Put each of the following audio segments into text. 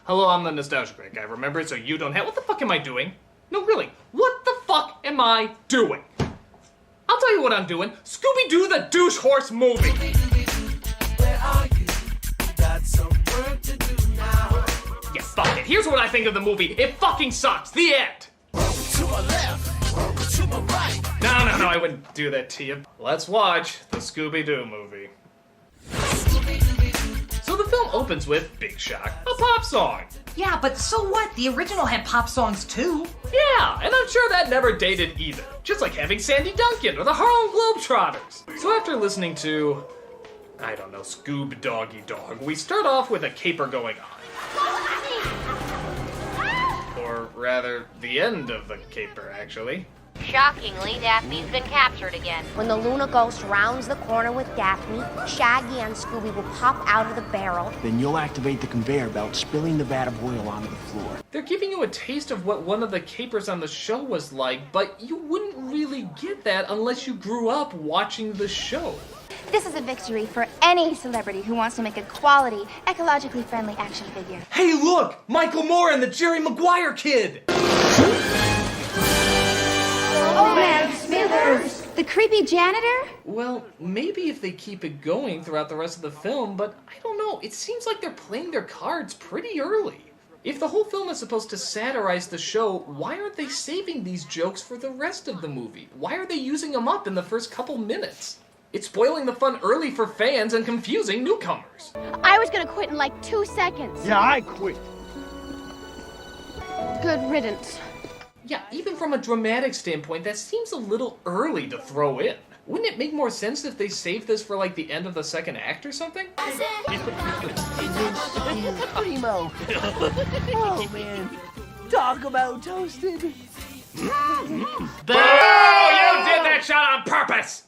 Hello, I'm the Nostalgia Critic. I remember it so you don't have... What the fuck am I doing? No, really, what the fuck am I doing? I'll tell you what I'm doing. Scooby-Doo the Douche Horse movie. Where are you? Got some work to do now. Yeah, fuck it. Here's what I think of the movie. It fucking sucks. The end. To my left, to my right. No, I wouldn't do that to you. Let's watch the Scooby-Doo movie. So the film opens with, big shock, a pop song. Yeah, but so what? The original had pop songs too. Yeah, and I'm sure that never dated either. Just like having Sandy Duncan or the Harlem Globetrotters. So after listening to, I don't know, Scoob Doggy Dog, we start off with a caper going on. Or rather, the end of the caper, actually. Shockingly, Daphne's been captured again. When the Luna Ghost rounds the corner with Daphne, Shaggy and Scooby will pop out of the barrel. Then you'll activate the conveyor belt, spilling the vat of oil onto the floor. They're giving you a taste of what one of the capers on the show was like, but you wouldn't really get that unless you grew up watching the show. This is a victory for any celebrity who wants to make a quality, ecologically friendly action figure. Hey, look! Michael Moore and the Jerry Maguire kid! Oh, man, Smithers! The creepy janitor? Well, maybe if they keep it going throughout the rest of the film, but I don't know. It seems like they're playing their cards pretty early. If the whole film is supposed to satirize the show, why aren't they saving these jokes for the rest of the movie? Why are they using them up in the first couple minutes? It's spoiling the fun early for fans and confusing newcomers. I was gonna quit in like 2 seconds. Yeah, I quit. Good riddance. Yeah, even from a dramatic standpoint, that seems a little early to throw in. Wouldn't it make more sense if they saved this for like the end of the second act or something? Primo. Oh, man. Talk about toasted. Boo! You did that shot on purpose!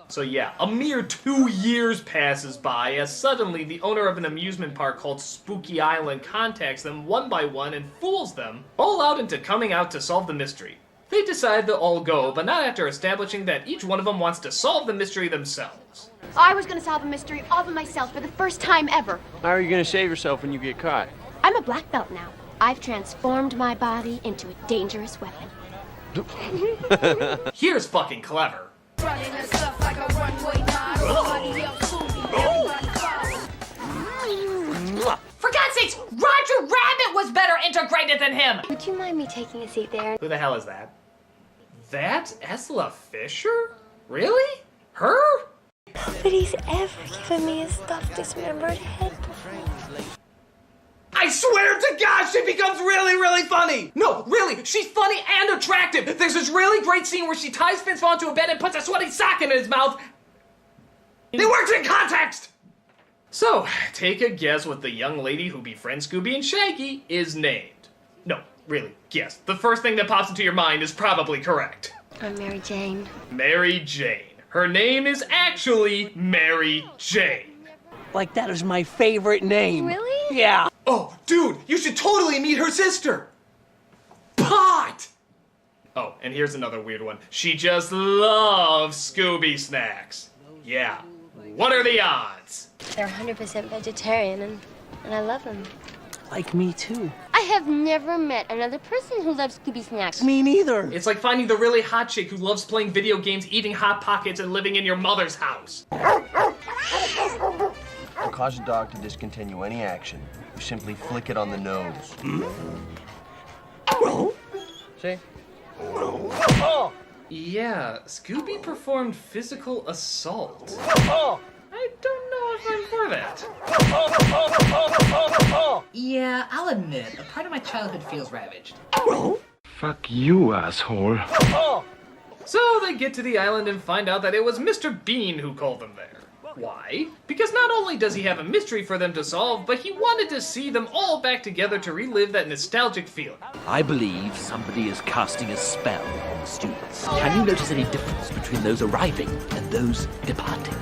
So yeah, a mere 2 years passes by as suddenly the owner of an amusement park called Spooky Island contacts them one by one and fools them all out into coming out to solve the mystery. They decide they'll all go, but not after establishing that each one of them wants to solve the mystery themselves. I was gonna solve a mystery all by myself for the first time ever. How are you gonna save yourself when you get caught? I'm a black belt now. I've transformed my body into a dangerous weapon. Here's fucking clever. Running and stuff like a runway nine. Somebody else For God's sakes, Roger Rabbit was better integrated than him. Would you mind me taking a seat there? Who the hell is that? That's Esla Fisher? Really? Her? Nobody's ever given me a stuffed dismembered head before. I swear to God, she becomes really, really funny! No, really, she's funny and attractive! There's this really great scene where she ties Vince Vaughn to a bed and puts a sweaty sock in his mouth. It works in context! So, take a guess what the young lady who befriends Scooby and Shaggy is named. No, really, guess. The first thing that pops into your mind is probably correct. I'm Mary Jane. Mary Jane. Her name is actually Mary Jane. Like, that is my favorite name. Really? Yeah. Oh, dude, you should totally meet her sister! Pot! Oh, and here's another weird one. She just loves Scooby snacks. Yeah, what are the odds? They're 100% vegetarian, and I love them. Like me, too. I have never met another person who loves Scooby snacks. Me neither. It's like finding the really hot chick who loves playing video games, eating Hot Pockets, and living in your mother's house. To cause a dog to discontinue any action, you simply flick it on the nose. See? Yeah, Scooby performed physical assault. I don't know if I'm for that. Yeah, I'll admit, a part of my childhood feels ravaged. Fuck you, asshole. So they get to the island and find out that it was Mr. Bean who called them there. Why? Because not only does he have a mystery for them to solve, but he wanted to see them all back together to relive that nostalgic feeling. I believe somebody is casting a spell on the students. Can you notice any difference between those arriving and those departing?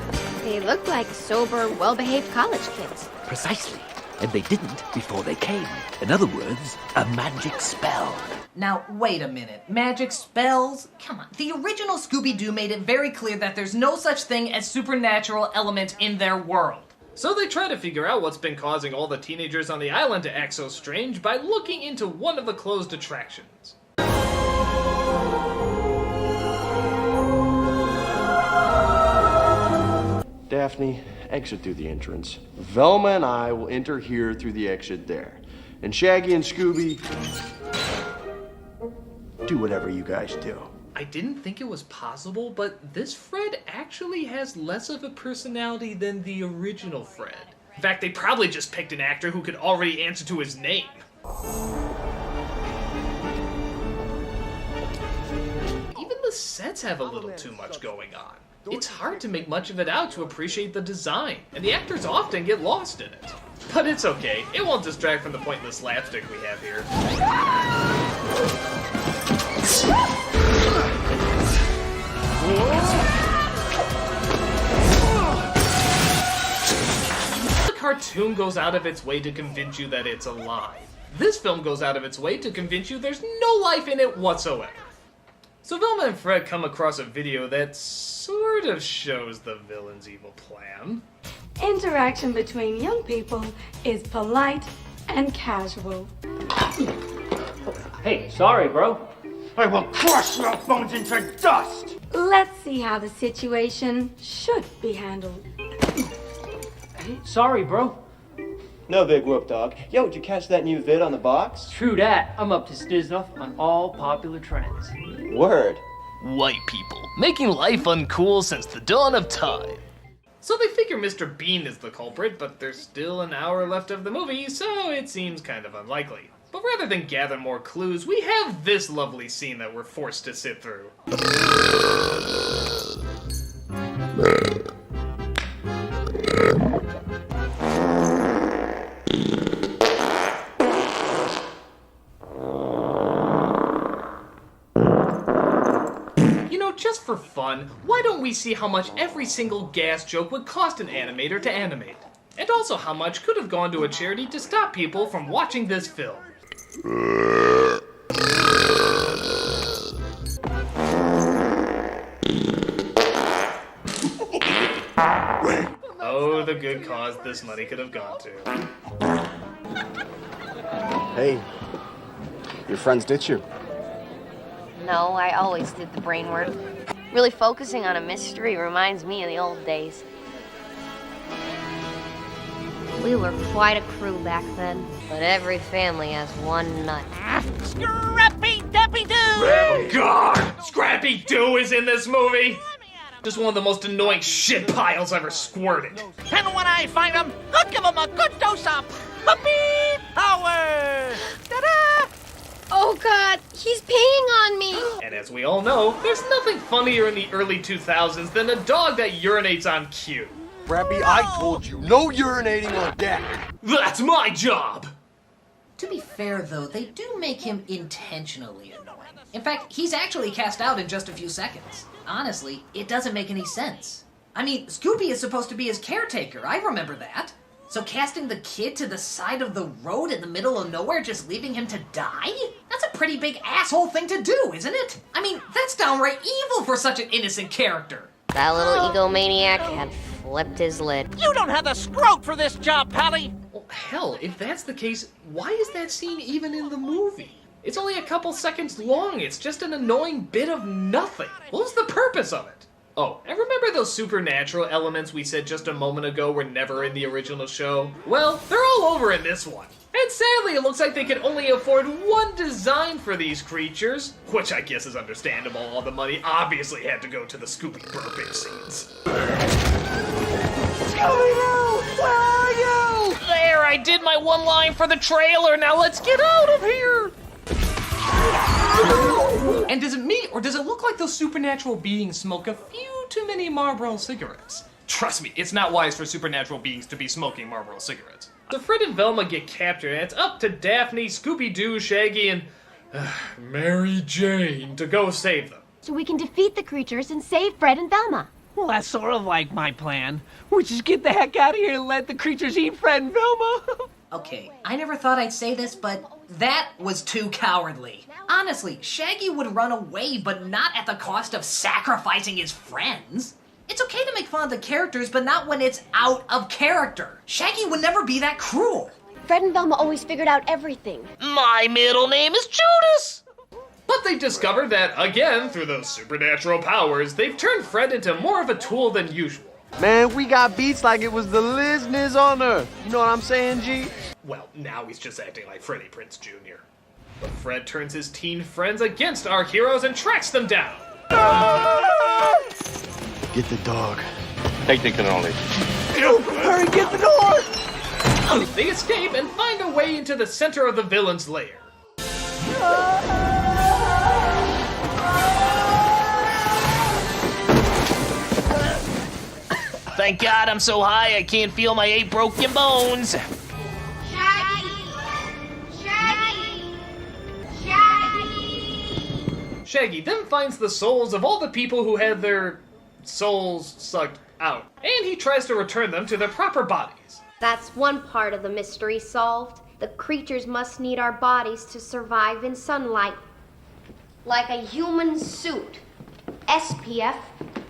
They look like sober, well-behaved college kids. Precisely. And they didn't before they came. In other words, a magic spell. Now, wait a minute. Magic spells? Come on. The original Scooby-Doo made it very clear that there's no such thing as supernatural element in their world. So they try to figure out what's been causing all the teenagers on the island to act so strange by looking into one of the closed attractions. Daphne, exit through the entrance. Velma and I will enter here through the exit there. And Shaggy and Scooby, do whatever you guys do. I didn't think it was possible, but this Fred actually has less of a personality than the original Fred. In fact, they probably just picked an actor who could already answer to his name. Even the sets have a little too much going on. It's hard to make much of it out to appreciate the design, and the actors often get lost in it. But it's okay, it won't distract from the pointless slapstick we have here. The cartoon goes out of its way to convince you that it's alive. This film goes out of its way to convince you there's no life in it whatsoever. So Velma and Fred come across a video that sort of shows the villain's evil plan. Interaction between young people is polite and casual. Hey, sorry, bro. I will crush your bones into dust! Let's see how the situation should be handled. Hey, sorry, bro. No big whoop, dog. Yo, did you catch that new vid on the box? True that. I'm up to snuff on all popular trends. Word. White people, making life uncool since the dawn of time. So they figure Mr. Bean is the culprit, but there's still an hour left of the movie, so it seems kind of unlikely. But rather than gather more clues, we have this lovely scene that we're forced to sit through. Just for fun, why don't we see how much every single gas joke would cost an animator to animate? And also how much could have gone to a charity to stop people from watching this film? Oh, the good cause this money could have gone to. Hey, your friends ditch you. No, I always did the brain work. Really focusing on a mystery reminds me of the old days. We were quite a crew back then, but every family has one nut. Scrappy-Dappy-Doo! Oh God! Scrappy-Doo is in this movie! Just one of the most annoying shit piles ever squirted. And when I find him, I'll give him a good dose of puppy power! Ta-da! Oh God, he's peeing on me! And as we all know, there's nothing funnier in the early 2000s than a dog that urinates on cue. Scrappy, I told you, no urinating on deck. That's my job! To be fair, though, they do make him intentionally annoying. In fact, he's actually cast out in just a few seconds. Honestly, it doesn't make any sense. I mean, Scooby is supposed to be his caretaker, I remember that. So casting the kid to the side of the road in the middle of nowhere, just leaving him to die? That's a pretty big asshole thing to do, isn't it? I mean, that's downright evil for such an innocent character. That little egomaniac had flipped his lid. You don't have the scrote for this job, Pally! Well, hell, if that's the case, why is that scene even in the movie? It's only a couple seconds long, it's just an annoying bit of nothing. What was the purpose of it? Oh, and remember those supernatural elements we said just a moment ago were never in the original show? Well, they're all over in this one. And sadly, it looks like they could only afford one design for these creatures, which I guess is understandable. All the money obviously had to go to the Scooby burping scenes. Scooby-Doo! Where are you? There, I did my one line for the trailer, now let's get out of here! And is it me, or does it look like those supernatural beings smoke a few too many Marlboro cigarettes? Trust me, it's not wise for supernatural beings to be smoking Marlboro cigarettes. So Fred and Velma get captured, and it's up to Daphne, Scooby-Doo, Shaggy, and Mary Jane to go save them. So we can defeat the creatures and save Fred and Velma. Well, that's sort of like my plan. We just get the heck out of here and let the creatures eat Fred and Velma. Okay, I never thought I'd say this, but that was too cowardly. Honestly, Shaggy would run away, but not at the cost of sacrificing his friends. It's okay to make fun of the characters, but not when it's out of character. Shaggy would never be that cruel. Fred and Velma always figured out everything. My middle name is Judas! But they've discovered that, again, through those supernatural powers, they've turned Fred into more of a tool than usual. Man, we got beats like it was the listeners on Earth. You know what I'm saying, G? Well, now he's just acting like Freddie Prinze Jr. But Fred turns his teen friends against our heroes and tracks them down. Get the dog. Take the cannoli. Hurry, get the door! They escape and find a way into the center of the villain's lair. Thank God I'm so high I can't feel my 8 broken bones. Shaggy then finds the souls of all the people who had their souls sucked out, and he tries to return them to their proper bodies. That's one part of the mystery solved. The creatures must need our bodies to survive in sunlight. Like a human suit. SPF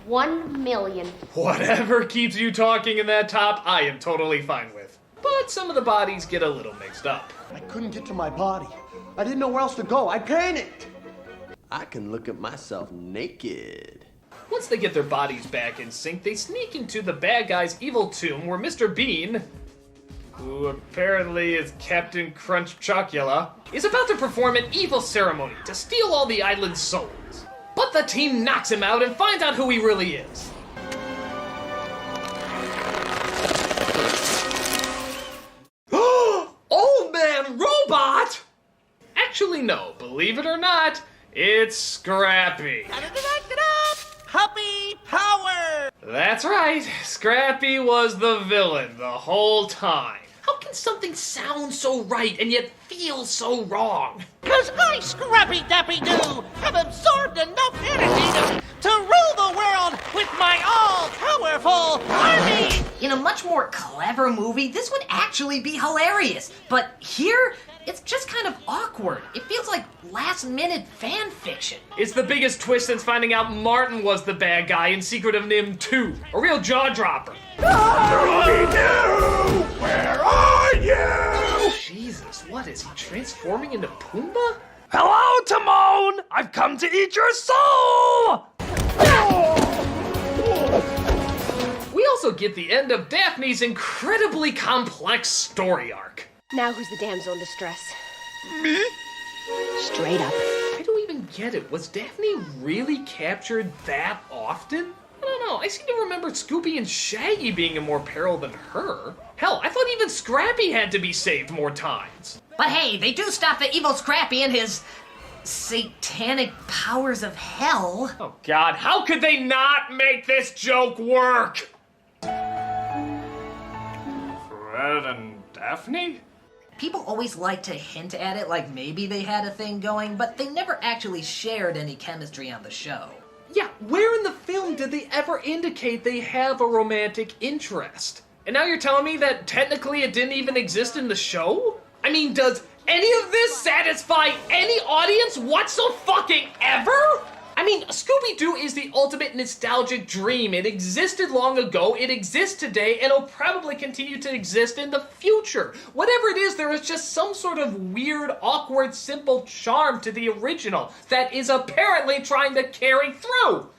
1 million. Whatever keeps you talking in that top, I am totally fine with. But some of the bodies get a little mixed up. I couldn't get to my body. I didn't know where else to go. I panicked. I can look at myself naked. Once they get their bodies back in sync, they sneak into the bad guy's evil tomb where Mr. Bean, who apparently is Captain Crunch Chocula, is about to perform an evil ceremony to steal all the island's souls. But the team knocks him out and finds out who he really is. Old Man Robot! Actually, no, believe it or not, it's Scrappy. Puppy power! That's right, Scrappy was the villain the whole time. How can something sound so right and yet feel so wrong? 'Cause I, Scrappy Dappy Doo, have absorbed enough energy to rule the world with my all-powerful army! In a much more clever movie, this would actually be hilarious. But here, it's just kind of awkward. It feels like last-minute fan fiction. It's the biggest twist since finding out Martin was the bad guy in Secret of NIMH 2. A real jaw-dropper. Where are you? Jesus, what is he transforming into Pumbaa? Hello, Timon! I've come to eat your soul! We also get the end of Daphne's incredibly complex story arc. Now who's the damsel in distress? Me? Straight up. I don't even get it. Was Daphne really captured that often? I don't know. I seem to remember Scooby and Shaggy being in more peril than her. Hell, I thought even Scrappy had to be saved more times. But hey, they do stop the evil Scrappy and his satanic powers of hell. Oh God, how could they not make this joke work? Fred and Daphne? People always like to hint at it like maybe they had a thing going, but they never actually shared any chemistry on the show. Yeah, where in the film did they ever indicate they have a romantic interest? And now you're telling me that technically it didn't even exist in the show? I mean, does any of this satisfy any audience whatso-fucking-ever? I mean, Scooby-Doo is the ultimate nostalgic dream. It existed long ago, it exists today, and it'll probably continue to exist in the future. Whatever it is, there is just some sort of weird, awkward, simple charm to the original that is apparently trying to carry through.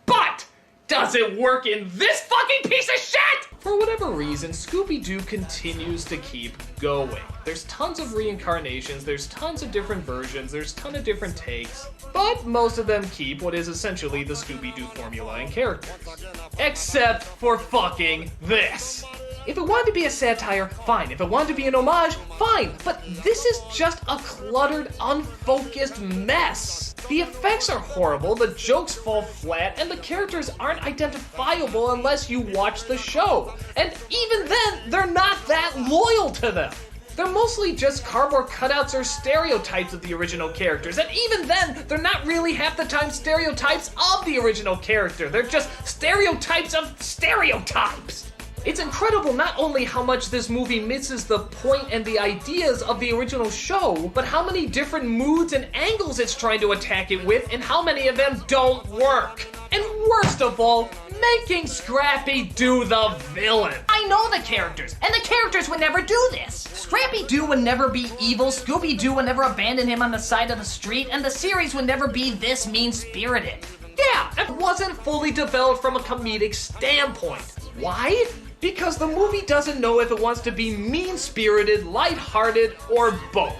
But does it work in this fucking piece of shit? For whatever reason, Scooby-Doo continues to keep going. There's tons of reincarnations, there's tons of different versions, there's tons of different takes, but most of them keep what is essentially the Scooby-Doo formula and characters. Except for fucking this. If it wanted to be a satire, fine. If it wanted to be an homage, fine. But this is just a cluttered, unfocused mess. The effects are horrible, the jokes fall flat, and the characters aren't identifiable unless you watch the show. And even then, they're not that loyal to them. They're mostly just cardboard cutouts or stereotypes of the original characters, and even then, they're not really half the time stereotypes of the original character. They're just stereotypes of stereotypes. It's incredible not only how much this movie misses the point and the ideas of the original show, but how many different moods and angles it's trying to attack it with, and how many of them don't work. And worst of all, making Scrappy-Doo the villain. I know the characters, and the characters would never do this. Scrappy-Doo would never be evil, Scooby-Doo would never abandon him on the side of the street, and the series would never be this mean-spirited. Yeah, it wasn't fully developed from a comedic standpoint. Why? Because the movie doesn't know if it wants to be mean-spirited, lighthearted, or both.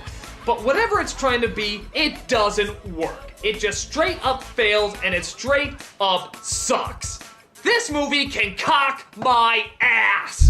But whatever it's trying to be, it doesn't work. It just straight up fails, and it straight up sucks. This movie can cock my ass!